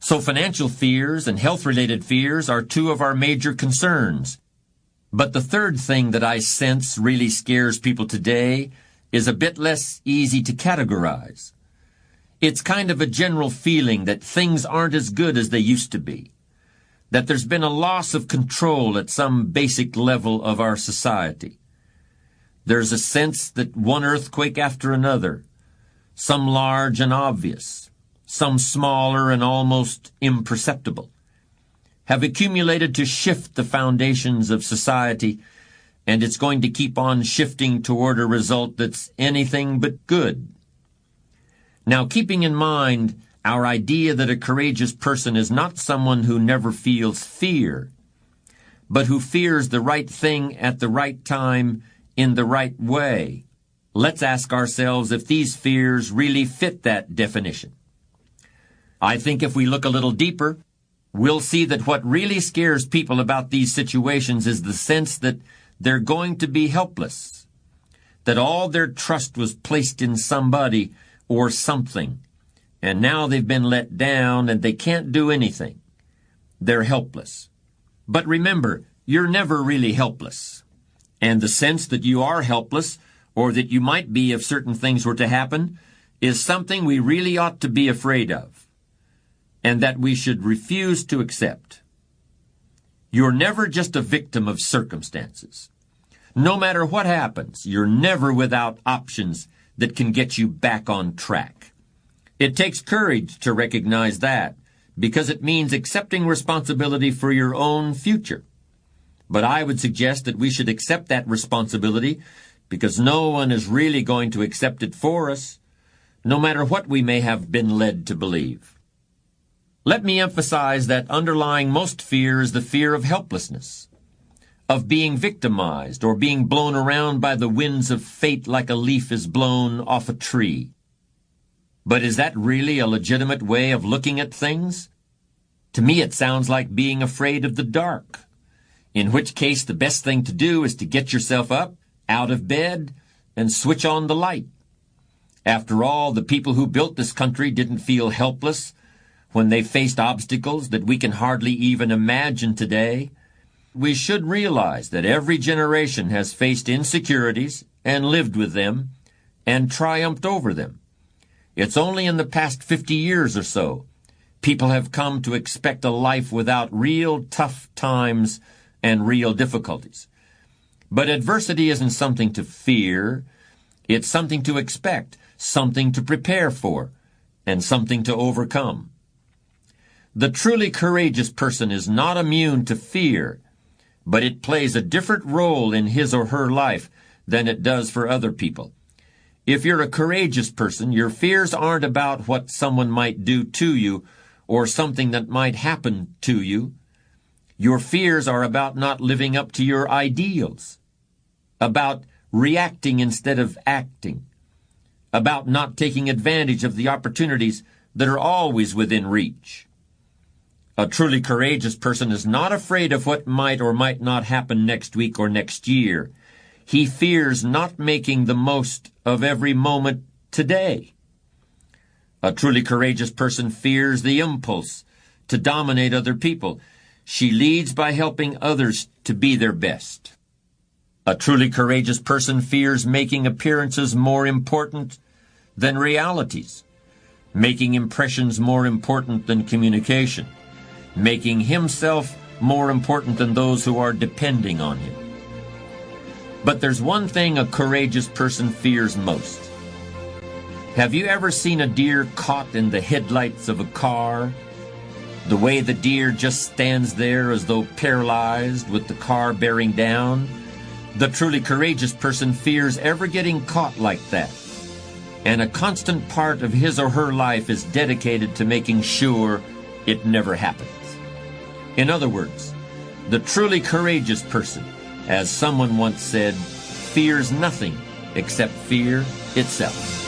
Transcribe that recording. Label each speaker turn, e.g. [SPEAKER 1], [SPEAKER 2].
[SPEAKER 1] So financial fears and health-related fears are two of our major concerns. But the third thing that I sense really scares people today is a bit less easy to categorize. It's kind of a general feeling that things aren't as good as they used to be, that there's been a loss of control at some basic level of our society. There's a sense that one earthquake after another, some large and obvious, some smaller and almost imperceptible, have accumulated to shift the foundations of society, and it's going to keep on shifting toward a result that's anything but good. Now, keeping in mind our idea that a courageous person is not someone who never feels fear, but who fears the right thing at the right time in the right way, let's ask ourselves if these fears really fit that definition. I think if we look a little deeper, we'll see that what really scares people about these situations is the sense that they're going to be helpless, that all their trust was placed in somebody or something, and now they've been let down and they can't do anything. They're helpless. But remember, you're never really helpless. And the sense that you are helpless, or that you might be if certain things were to happen, is something we really ought to be afraid of, and that we should refuse to accept. You're never just a victim of circumstances. No matter what happens, you're never without options that can get you back on track. It takes courage to recognize that, because it means accepting responsibility for your own future. But I would suggest that we should accept that responsibility because no one is really going to accept it for us, no matter what we may have been led to believe. Let me emphasize that underlying most fear is the fear of helplessness, of being victimized or being blown around by the winds of fate like a leaf is blown off a tree. But is that really a legitimate way of looking at things? To me, it sounds like being afraid of the dark, in which case the best thing to do is to get yourself up, out of bed, and switch on the light. After all, the people who built this country didn't feel helpless when they faced obstacles that we can hardly even imagine today. We should realize that every generation has faced insecurities and lived with them and triumphed over them. It's only in the past 50 years or so people have come to expect a life without real tough times and real difficulties. But adversity isn't something to fear. It's something to expect, something to prepare for, and something to overcome. The truly courageous person is not immune to fear, but it plays a different role in his or her life than it does for other people. If you're a courageous person, your fears aren't about what someone might do to you or something that might happen to you. Your fears are about not living up to your ideals, about reacting instead of acting, about not taking advantage of the opportunities that are always within reach. A truly courageous person is not afraid of what might or might not happen next week or next year. He fears not making the most of every moment today. A truly courageous person fears the impulse to dominate other people. She leads by helping others to be their best. A truly courageous person fears making appearances more important than realities, making impressions more important than communication, making himself more important than those who are depending on him. But there's one thing a courageous person fears most. Have you ever seen a deer caught in the headlights of a car? The way the deer just stands there as though paralyzed with the car bearing down? The truly courageous person fears ever getting caught like that. And a constant part of his or her life is dedicated to making sure it never happens. In other words, the truly courageous person, as someone once said, fears nothing except fear itself.